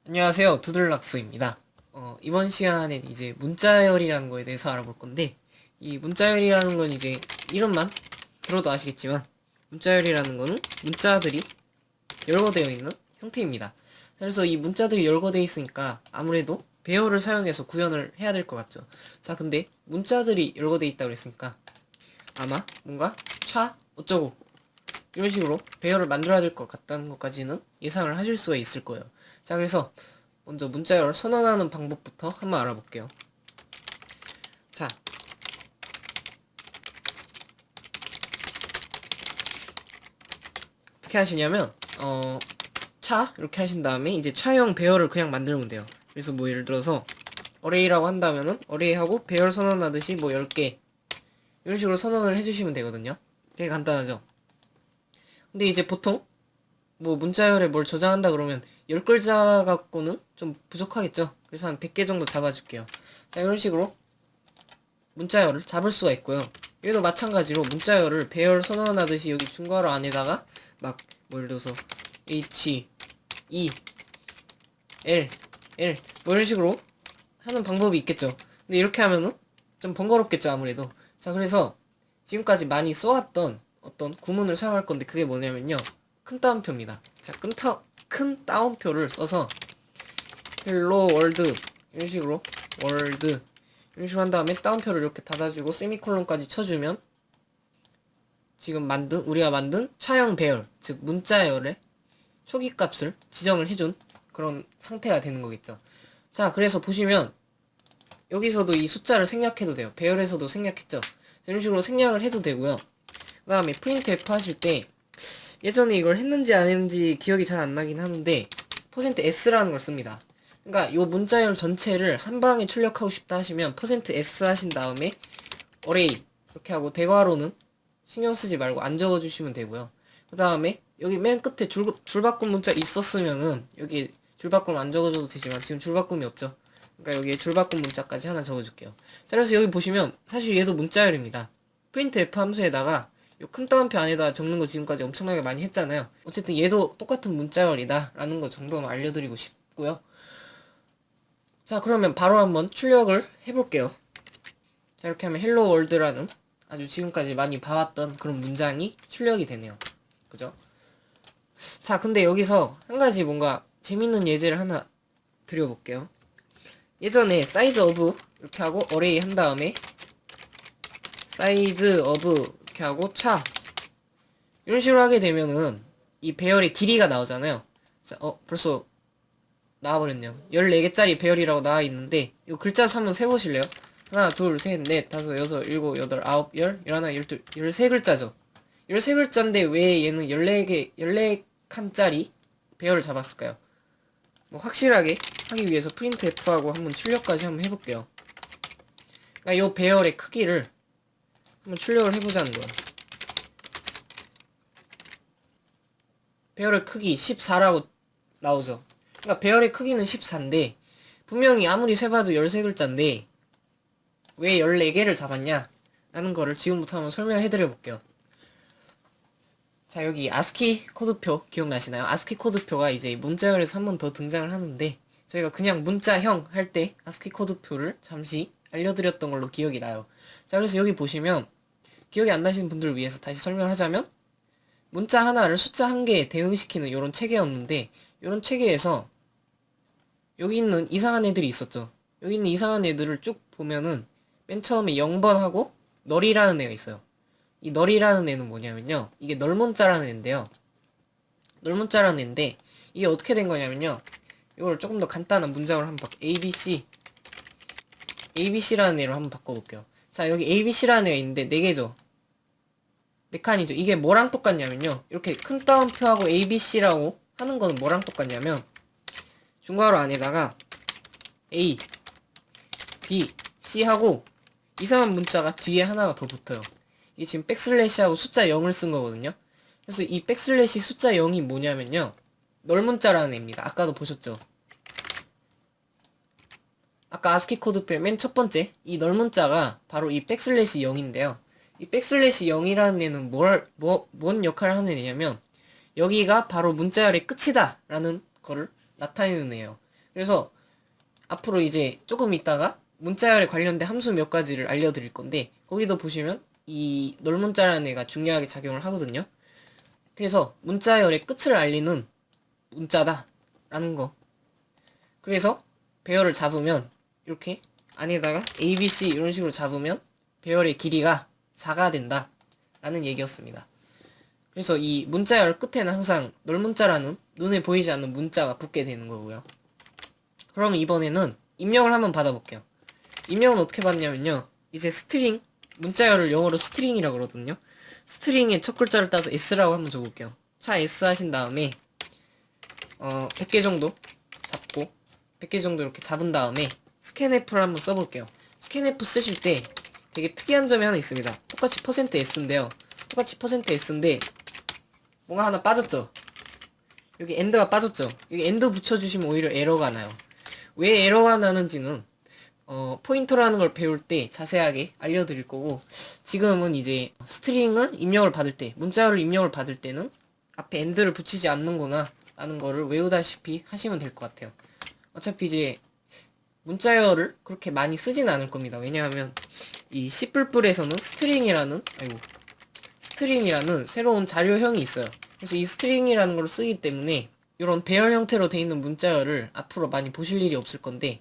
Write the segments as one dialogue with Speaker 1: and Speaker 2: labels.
Speaker 1: 안녕하세요. 두들락스입니다. 이번 시간엔 이제 문자열이라는 거에 대해서 알아볼 건데, 이 문자열이라는 건 이제 이름만 들어도 아시겠지만, 문자열이라는 거는 문자들이 열거되어 있는 형태입니다. 그래서 이 문자들이 열거되어 있으니까 아무래도 배열을 사용해서 구현을 해야 될 것 같죠. 자, 근데 문자들이 열거되어 있다고 그랬으니까 아마 뭔가 차 어쩌고 이런 식으로 배열을 만들어야 될 것 같다는 것까지는 예상을 하실 수가 있을 거예요. 자, 그래서 먼저 문자열을 선언하는 방법부터 한번 알아볼게요. 자, 어떻게 하시냐면 차 이렇게 하신 다음에 이제 차형 배열을 그냥 만들면 돼요. 그래서 뭐 예를 들어서 어레이라고 한다면은 어레이하고 배열 선언하듯이 뭐 10개 이런 식으로 선언을 해주시면 되거든요. 되게 간단하죠. 근데 이제 보통 뭐 문자열에 뭘 저장한다 그러면 10글자 갖고는 좀 부족하겠죠. 그래서 한 100개 정도 잡아줄게요. 자, 이런 식으로 문자열을 잡을 수가 있고요. 여기도 마찬가지로 문자열을 배열 선언하듯이 여기 중괄호 안에다가 막 뭐 예를 들어서 H, E, L, L 뭐 이런 식으로 하는 방법이 있겠죠. 근데 이렇게 하면은 좀 번거롭겠죠, 아무래도. 자, 그래서 지금까지 많이 써왔던 어떤 구문을 사용할 건데 그게 뭐냐면요. 큰 따옴표입니다. 자, 큰 따옴표를 써서 헬로 월드 이런 식으로 월드 이런 식으로 한 다음에 따옴표를 이렇게 닫아주고 세미콜론까지 쳐주면 지금 우리가 만든 차형 배열, 즉 문자열의 초기 값을 지정을 해준 그런 상태가 되는 거겠죠. 자, 그래서 보시면 여기서도 이 숫자를 생략해도 돼요. 배열에서도 생략했죠. 이런 식으로 생략을 해도 되고요. 그 다음에 프린트F 하실 때 예전에 이걸 했는지 안 했는지 기억이 잘 안 나긴 하는데 %s라는 걸 씁니다. 그러니까 요 문자열 전체를 한 방에 출력하고 싶다 하시면 %s 하신 다음에 어레이 이렇게 하고 대괄호는 신경 쓰지 말고 안 적어주시면 되고요. 그 다음에 여기 맨 끝에 줄바꿈 문자 있었으면은 여기 줄바꿈 안 적어줘도 되지만 지금 줄바꿈이 없죠. 그러니까 여기에 줄바꿈 문자까지 하나 적어줄게요. 자, 그래서 여기 보시면 사실 얘도 문자열입니다. 프린트 F 함수에다가 요 큰 따옴표 안에다 적는 거 지금까지 엄청나게 많이 했잖아요. 어쨌든 얘도 똑같은 문자열이다 라는 거 정도만 알려드리고 싶고요. 자, 그러면 바로 한번 출력을 해볼게요. 자, 이렇게 하면 헬로 월드라는 아주 지금까지 많이 봐왔던 그런 문장이 출력이 되네요. 그죠? 자, 근데 여기서 한 가지 뭔가 재밌는 예제를 하나 드려볼게요. 예전에 사이즈 오브 이렇게 하고 어레이 한 다음에 사이즈 오브 이렇게 하고 차 이런 식으로 하게 되면은 이 배열의 길이가 나오잖아요. 자, 벌써 나와버렸네요. 14개짜리 배열이라고 나와 있는데 이 글자 수 한번 세보실래요? 하나, 둘, 셋, 넷, 다섯, 여섯, 일곱, 여덟, 아홉, 열, 열하나, 열둘, 13글자죠. 13글자인데 왜 얘는 14칸짜리 배열을 잡았을까요? 뭐 확실하게 하기 위해서 프린트 F하고 한번 출력까지 한번 해볼게요. 그러니까 요 배열의 크기를 한번 출력을 해보자는 거예요. 배열의 크기 14라고 나오죠. 그러니까 배열의 크기는 14인데 분명히 아무리 세봐도 13글자인데 왜 14개를 잡았냐 라는 거를 지금부터 한번 설명해드려 볼게요. 자, 여기 아스키 코드표 기억나시나요? 아스키 코드표가 이제 문자열에서 한 번 더 등장을 하는데 저희가 그냥 문자형 할 때 아스키 코드표를 잠시 알려드렸던 걸로 기억이 나요. 자, 그래서 여기 보시면 기억이 안 나시는 분들을 위해서 다시 설명하자면 문자 하나를 숫자 한 개에 대응시키는 이런 체계였는데 이런 체계에서 여기 있는 이상한 애들이 있었죠. 여기 있는 이상한 애들을 쭉 보면은 맨 처음에 0번하고 널이라는 애가 있어요. 이 널이라는 애는 뭐냐면요. 이게 널문자라는 애인데요. 널문자라는 애인데 이게 어떻게 된 거냐면요. 이걸 조금 더 간단한 문장으로 한번 ABC라는 애로 한번 바꿔볼게요. 자, 여기 ABC라는 애가 있는데 4개죠. 4칸이죠. 이게 뭐랑 똑같냐면요. 이렇게 큰 따옴표하고 ABC라고 하는 거는 뭐랑 똑같냐면 중괄호 안에다가 A, B, C 하고 이상한 문자가 뒤에 하나가 더 붙어요. 이게 지금 백슬래시하고 숫자 0을 쓴 거거든요. 그래서 이 백슬래시 숫자 0이 뭐냐면요. 널문자라는 애입니다. 아까도 보셨죠? 아까 아스키 코드표의 맨 첫 번째 이 널문자가 바로 이 백슬래시 0인데요. 이 백슬래시 0이라는 애는 뭔 역할을 하는 애냐면 여기가 바로 문자열의 끝이다 라는 거를 나타내는 애예요. 그래서 앞으로 이제 조금 있다가 문자열에 관련된 함수 몇 가지를 알려드릴 건데, 거기도 보시면 이 널문자라는 애가 중요하게 작용을 하거든요. 그래서 문자열의 끝을 알리는 문자다 라는 거. 그래서 배열을 잡으면 이렇게 안에다가 ABC 이런 식으로 잡으면 배열의 길이가 4가 된다 라는 얘기였습니다. 그래서 이 문자열 끝에는 항상 널문자라는 눈에 보이지 않는 문자가 붙게 되는 거고요. 그러면 이번에는 입력을 한번 받아볼게요. 입력은 어떻게 받냐면요, 이제 스트링, 문자열을 영어로 스트링이라고 그러거든요. 스트링의 첫 글자를 따서 S라고 한번 줘볼게요. 차 S 하신 다음에 100개 정도 잡고 100개 정도 이렇게 잡은 다음에 스캔F를 한번 써볼게요. 스캔F 쓰실 때 되게 특이한 점이 하나 있습니다. 똑같이 %S인데요. 똑같이 %S인데 뭔가 하나 빠졌죠? 여기 엔드가 빠졌죠? 여기 엔드 붙여주시면 오히려 에러가 나요. 왜 에러가 나는지는 포인터라는 걸 배울 때 자세하게 알려드릴 거고, 지금은 이제 스트링을 입력을 받을 때, 문자열을 입력을 받을 때는 앞에 엔드를 붙이지 않는구나 라는 거를 외우다시피 하시면 될 것 같아요. 어차피 이제 문자열을 그렇게 많이 쓰진 않을 겁니다. 왜냐하면 이 C++에서는 스트링이라는 새로운 자료형이 있어요. 그래서 이 스트링이라는 걸 쓰기 때문에 이런 배열 형태로 되어 있는 문자열을 앞으로 많이 보실 일이 없을 건데,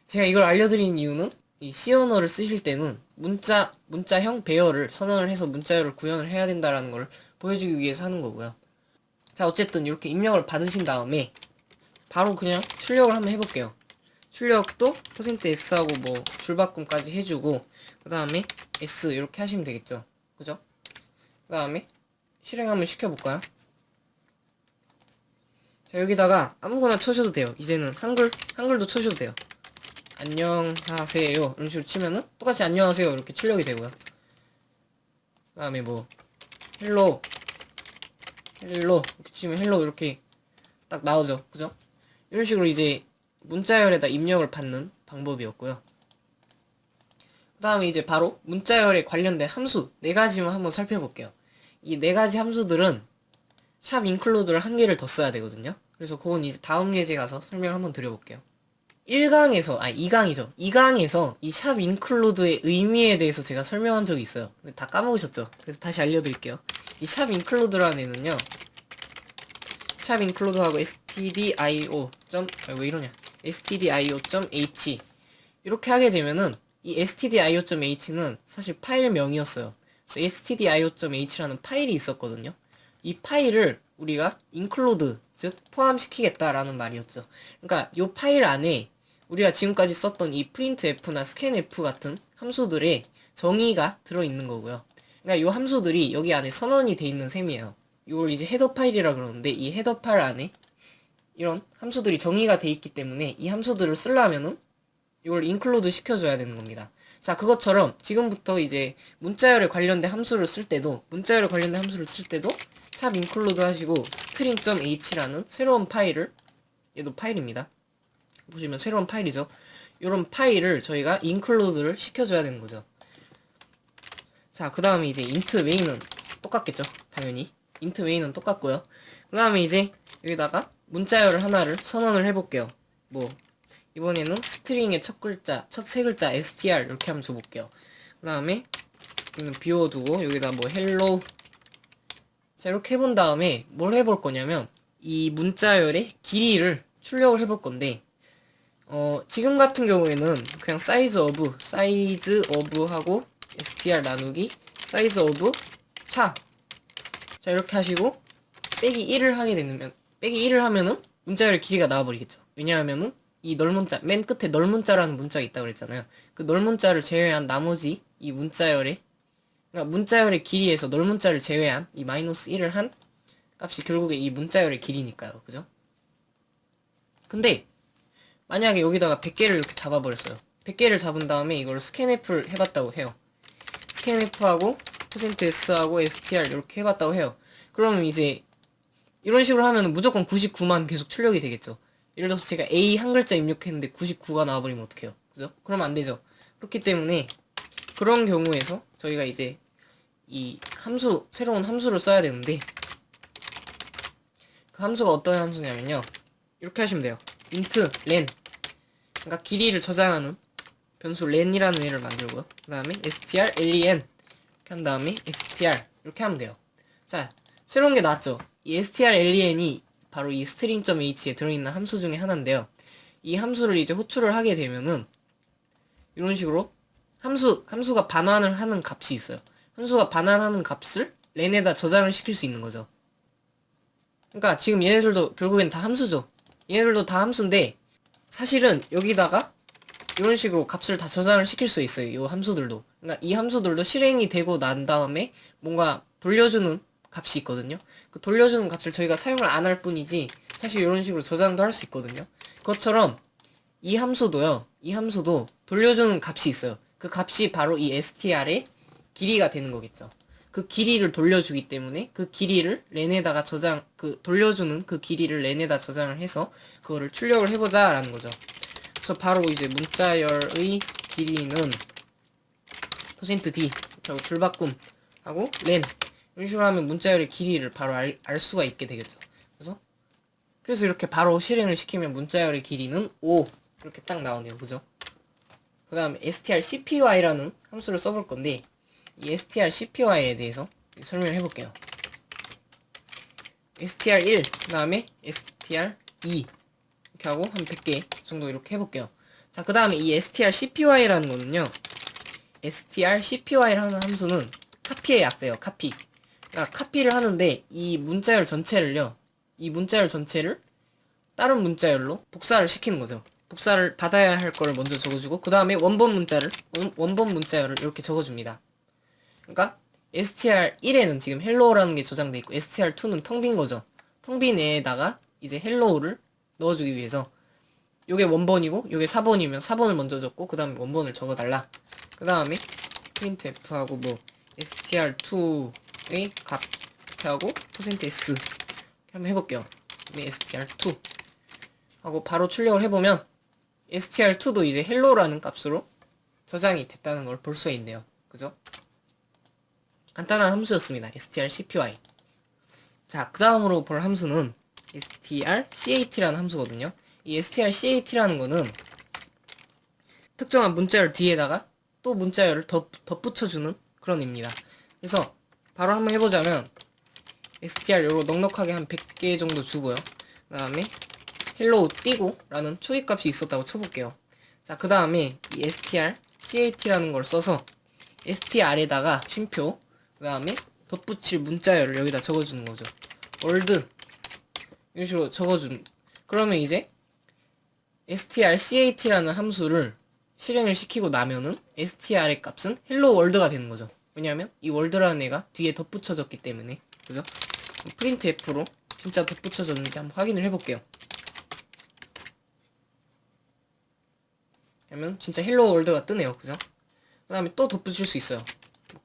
Speaker 1: 제가 이걸 알려드린 이유는 이 C 언어를 쓰실 때는 문자형 배열을 선언을 해서 문자열을 구현을 해야 된다라는 걸 보여주기 위해서 하는 거고요. 자, 어쨌든 이렇게 입력을 받으신 다음에 바로 그냥 출력을 한번 해볼게요. 출력도 %S하고 뭐 줄바꿈까지 해주고, 그 다음에 S 이렇게 하시면 되겠죠. 그죠? 그 다음에 실행 한번 시켜볼까요? 자, 여기다가 아무거나 쳐셔도 돼요. 이제는 한글도 쳐셔도 돼요. 안녕하세요 이런 식으로 치면은 똑같이 안녕하세요 이렇게 출력이 되고요. 그 다음에 뭐 헬로 이렇게 치면 헬로 이렇게 딱 나오죠. 그죠? 이런 식으로 이제 문자열에다 입력을 받는 방법이었고요. 그 다음에 이제 바로 문자열에 관련된 함수 4가지만 한번 살펴볼게요. 이 4가지 함수들은 샵 인클루드를 1개를 더 써야 되거든요. 그래서 그건 이제 다음 예제 가서 설명을 한번 드려볼게요. 2강이죠. 2강에서 이 샵 인클루드의 의미에 대해서 제가 설명한 적이 있어요. 다 까먹으셨죠? 그래서 다시 알려드릴게요. 이 샵 인클루드라는 애는요, 샵 인클루드하고 왜 이러냐, stdio.h 이렇게 하게 되면은 이 stdio.h는 사실 파일명이었어요. 그래서 stdio.h라는 파일이 있었거든요. 이 파일을 우리가 include, 즉 포함시키겠다라는 말이었죠. 그러니까 이 파일 안에 우리가 지금까지 썼던 이 printf나 scanf 같은 함수들의 정의가 들어있는 거고요. 그러니까 이 함수들이 여기 안에 선언이 돼 있는 셈이에요. 이걸 이제 헤더 파일이라 그러는데, 이 헤더 파일 안에 이런 함수들이 정의가 돼 있기 때문에 이 함수들을 쓰려면은 이걸 include 시켜줘야 되는 겁니다. 자, 그것처럼 지금부터 이제 문자열에 관련된 함수를 쓸 때도 샵 include 하시고 string.h라는 새로운 파일을, 얘도 파일입니다. 보시면 새로운 파일이죠. 이런 파일을 저희가 include를 시켜줘야 되는 거죠. 자, 그 다음에 이제 int main은 똑같겠죠. 당연히 int main은 똑같고요. 그 다음에 이제 여기다가 문자열을 하나를 선언을 해볼게요. 뭐 이번에는 스트링의 첫 세 글자 str 이렇게 한번 줘볼게요. 그 다음에 이거는 비워두고 여기다 뭐 hello. 자, 이렇게 해본 다음에 뭘 해볼 거냐면 이 문자열의 길이를 출력을 해볼 건데, 지금 같은 경우에는 그냥 size of 하고 str 나누기 size of 자 이렇게 하시고 빼기 1을 하면은 문자열의 길이가 나와버리겠죠. 왜냐하면은 이 널문자, 맨 끝에 널문자라는 문자가 있다고 그랬잖아요. 그 널문자를 제외한 나머지 이 문자열의, 그러니까 문자열의 길이에서 널문자를 제외한 이 -1을 한 값이 결국에 이 문자열의 길이니까요. 그죠? 근데 만약에 여기다가 100개를 이렇게 잡아버렸어요. 100개를 잡은 다음에 이걸 스캔F를 해봤다고 해요. 스캔F하고 %S하고 str 이렇게 해봤다고 해요. 그러면 이제 이런 식으로 하면 무조건 99만 계속 출력이 되겠죠. 예를 들어서 제가 A 한 글자 입력했는데 99가 나와버리면 어떡해요. 그죠? 그러면 안 되죠. 그렇기 때문에 그런 경우에서 저희가 이제 이 새로운 함수를 써야 되는데, 그 함수가 어떤 함수냐면요, 이렇게 하시면 돼요. int len, 그러니까 길이를 저장하는 변수 len이라는 애를 만들고요. 그 다음에 str len 이렇게 한 다음에 str 이렇게 하면 돼요. 자, 새로운 게 나왔죠. 이 str len이 바로 이 string.h에 들어있는 함수 중에 하나인데요. 이 함수를 이제 호출을 하게 되면은 이런 식으로 함수가 반환을 하는 값이 있어요. 함수가 반환하는 값을 렌에다 저장을 시킬 수 있는 거죠. 그러니까 지금 얘네들도 결국엔 다 함수죠. 얘네들도 다 함수인데 사실은 여기다가 이런 식으로 값을 다 저장을 시킬 수 있어요. 이 함수들도. 그러니까 이 함수들도 실행이 되고 난 다음에 뭔가 돌려주는 값이 있거든요. 그 돌려주는 값을 저희가 사용을 안 할 뿐이지 사실 이런 식으로 저장도 할 수 있거든요. 그것처럼 이 함수도요. 이 함수도 돌려주는 값이 있어요. 그 값이 바로 이 str의 길이가 되는 거겠죠. 그 길이를 돌려주기 때문에 그 길이를 렌에다가 돌려주는 그 길이를 렌에다 저장을 해서 그거를 출력을 해보자 라는 거죠. 그래서 바로 이제 문자열의 길이는 %d 하고 줄바꿈 하고 len 이런 식으로 하면 문자열의 길이를 바로 알 수가 있게 되겠죠. 그래서 이렇게 바로 실행을 시키면 문자열의 길이는 5 이렇게 딱 나오네요. 그죠? 그 다음에 strcpy라는 함수를 써볼 건데 이 strcpy에 대해서 설명을 해볼게요. str1 그 다음에 str2 이렇게 하고 한 100개 정도 이렇게 해볼게요. 자, 그 다음에 이 strcpy라는 거는요. strcpy라는 함수는 카피의 약자예요. 카피. 그러니까 카피를 하는데 이 문자열 전체를 다른 문자열로 복사를 시키는 거죠. 복사를 받아야 할 거를 먼저 적어주고 그 다음에 원본 문자열을 이렇게 적어줍니다. 그러니까 str1에는 지금 hello라는 게 저장돼 있고 str2는 텅 빈 거죠. 텅 빈 애에다가 이제 hello를 넣어주기 위해서 요게 원본이고 요게 4번이면 4번을 먼저 적고 그 다음에 원본을 적어달라. 그 다음에 printf하고 뭐 str2의 값 이렇게 하고 %s 이렇게 한번 해볼게요. str2 하고 바로 출력을 해보면 str2도 이제 hello라는 값으로 저장이 됐다는 걸 볼 수 있네요. 그죠? 간단한 함수였습니다. strcpy. 자, 그 다음으로 볼 함수는 strcat라는 함수거든요. 이 strcat라는 거는 특정한 문자열 뒤에다가 또 문자열을 덧붙여주는 그런 입니다. 그래서 바로 한번 해보자면 str 요로 넉넉하게 한 100개 정도 주고요. 그 다음에 hello 띄고 라는 초기값이 있었다고 쳐볼게요. 자, 그 다음에 이 strcat라는 걸 써서 str에다가 쉼표 그 다음에 덧붙일 문자열을 여기다 적어주는 거죠. 월드 이런 식으로 적어준. 그러면 이제 strcat라는 함수를 실행을 시키고 나면은 str의 값은 hello world가 되는 거죠. 왜냐하면 이 world라는 애가 뒤에 덧붙여졌기 때문에. 그죠? printf로 진짜 덧붙여졌는지 한번 확인을 해볼게요. 그러면 진짜 hello world가 뜨네요. 그죠? 그 다음에 또 덧붙일 수 있어요.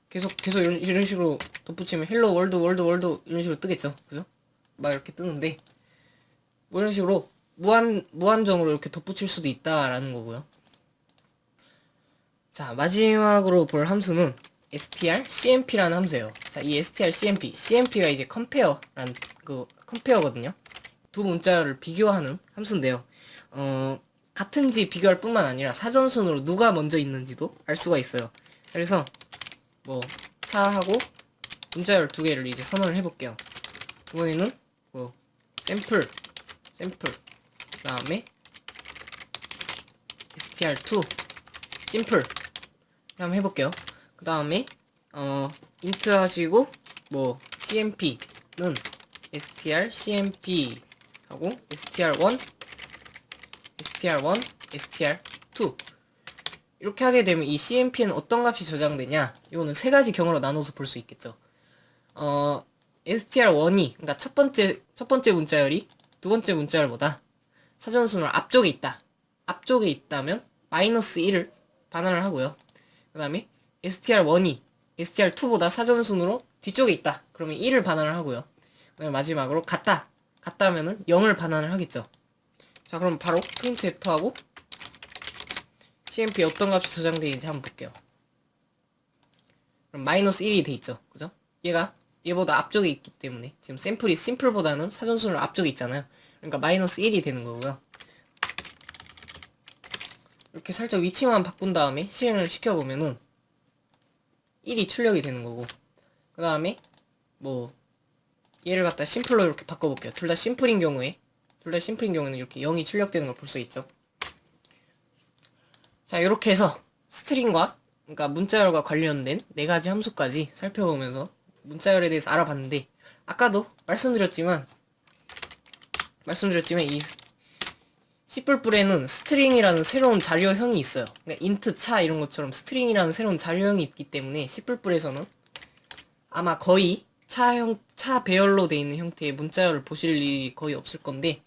Speaker 1: 계속 이런 식으로 덧붙이면 hello world 이런 식으로 뜨겠죠. 그죠? 막 이렇게 뜨는데 뭐 이런 식으로 무한정으로 이렇게 덧붙일 수도 있다라는 거고요. 자, 마지막으로 볼 함수는 strcmp라는 함수예요. 자, 이 strcmp가 이제 compare라는 compare거든요. 두 문자를 비교하는 함수인데요. 같은지 비교할 뿐만 아니라 사전순으로 누가 먼저 있는지도 알 수가 있어요. 그래서 뭐 차하고 문자열 두 개를 이제 선언을 해볼게요. 이번에는 뭐 샘플 그 다음에 str2 심플 한번 해볼게요. 그 다음에 int 하시고 뭐 cmp는 strcmp 하고 str1 str2 이렇게 하게 되면 이 cmp는 어떤 값이 저장되냐, 이거는 세 가지 경우로 나눠서 볼 수 있겠죠. str1이 그러니까 첫 번째 문자열이 두 번째 문자열보다 사전순으로 앞쪽에 있다면 -1을 반환을 하고요. 그 다음에 str1이 str2보다 사전순으로 뒤쪽에 있다. 그러면 1을 반환을 하고요. 그 다음에 마지막으로 같다면은 0을 반환을 하겠죠. 자, 그럼 바로 printf하고 cmp에 어떤 값이 저장되어 있는지 한번 볼게요. 그럼 -1이 돼 있죠. 그죠? 얘보다 앞쪽에 있기 때문에 지금 샘플이 심플보다는 사전순으로 앞쪽에 있잖아요. 그러니까 -1이 되는 거고요. 이렇게 살짝 위치만 바꾼 다음에 실행을 시켜보면은 1이 출력이 되는 거고, 그 다음에 뭐 얘를 갖다 심플로 이렇게 바꿔볼게요. 둘 다 심플인 경우에는 이렇게 0이 출력되는 걸 볼 수 있죠. 자, 이렇게 해서 스트링과 그러니까 문자열과 관련된 4가지 함수까지 살펴보면서 문자열에 대해서 알아봤는데, 아까도 말씀드렸지만 이 C++에는 스트링이라는 새로운 자료형이 있어요. 그러니까 인트 차 이런 것처럼 스트링이라는 새로운 자료형이 있기 때문에 C++에서는 아마 거의 차 배열로 되어 있는 형태의 문자열을 보실 일이 거의 없을 건데,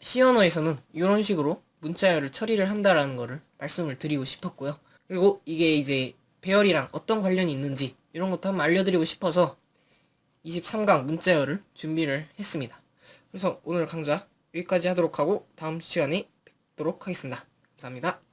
Speaker 1: C 언어에서는 이런 식으로 문자열을 처리를 한다라는 거를 말씀을 드리고 싶었고요. 그리고 이게 이제 배열이랑 어떤 관련이 있는지 이런 것도 한번 알려드리고 싶어서 23강 문자열을 준비를 했습니다. 그래서 오늘 강좌 여기까지 하도록 하고 다음 시간에 뵙도록 하겠습니다. 감사합니다.